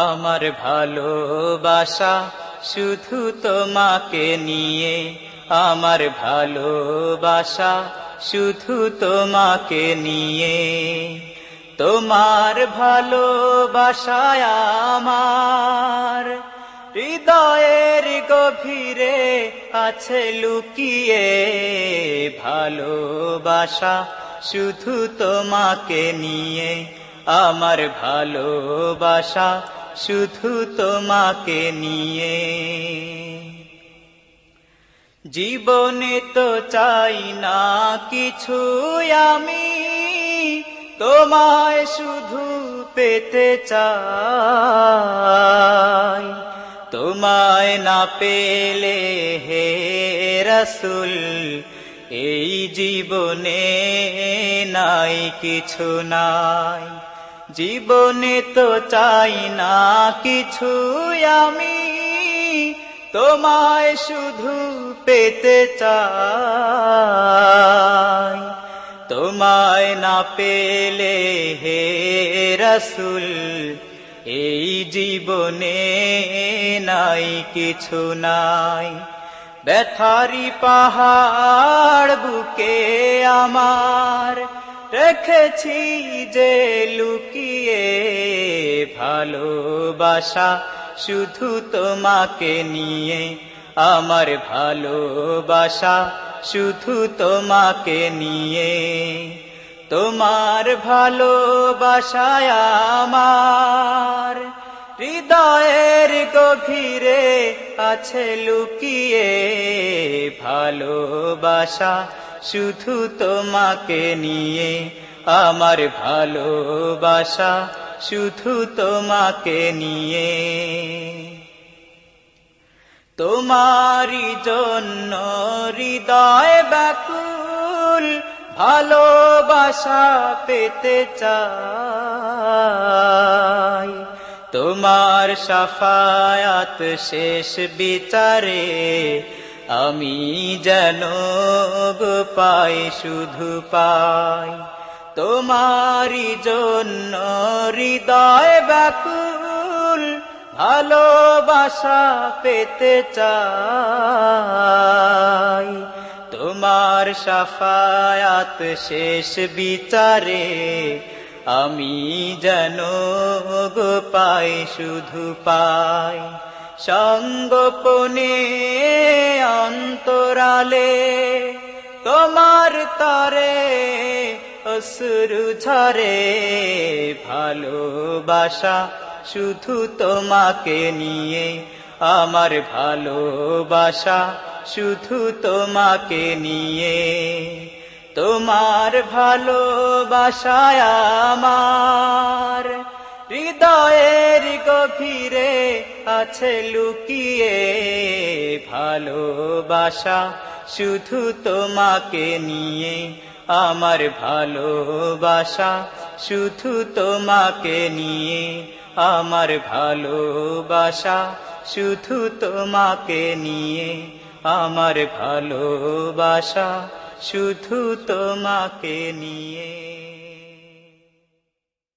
আমার ভালোবাসা শুধু তোমাকে নিয়ে, আমার ভালোবাসা শুধু তোমাকে নিয়ে। তোমার ভালোবাসায় আমার হৃদয়ের গভীরে আছে লুকিয়ে, ভালোবাসা শুধু তোমাকে নিয়ে, আমার ভালোবাসা শুধু তোমাকে নিয়ে। জীবনে তো চাই না কিছু আমি, তোমায় শুধু পেতে চাই। তোমায় না পেলে হে রাসূল এই জীবনে নাই কিছু নাই। জীবনে তো চাই না কিছু আমি, তোমায় শুধু পেতে চাই। তোমায় না পেলে হে রাসূল এই জীবনে নাই কিছু নাই। ব্যথারি পাহাড় বুকে আমার রেখেছি যে লুকিয়ে, ভালোবাসা শুধু তোমাকে নিয়ে, আমার ভালোবাসা শুধু তোমাকে নিয়ে। তোমার ভালোবাসায় আমার হৃদয়ের গভীরে আছে লুকিয়ে, ভালোবাসা শুধু তোমাকে নিয়ে, আমার ভালোবাসা শুধু তোমাকে নিয়ে। তোমারই জন্য হৃদয় ব্যাকুল, ভালোবাসা পেতে চাই। তোমার শাফায়াত শেষ বিচারে আমি যেন গো পাই, শুধু পাই। তোমারই জন্য হৃদয় ব্যাকুল, ভালোবাসা পেতে চাই। তোমার শাফায়াত শেষ বিচারে আমি যেন গো পাই, শুধু পাই। সঙ্গোপনে অন্তরালে তোমার তরে অশ্রু ঝরে, ভালোবাসা শুধু তোমাকে নিয়ে, আমার ভালোবাসা শুধু তোমাকে নিয়ে। তোমার ভালোবাসায় আমার হৃদয়ের গভীরে আছে লুকিয়ে, ভালোবাসা শুধু তোমাকে নিয়ে, আমার ভালোবাসা শুধু তোমাকে নিয়ে, আমার ভালোবাসা শুধু তোমাকে নিয়ে, আমার ভালোবাসা শুধু তোমাকে নিয়ে।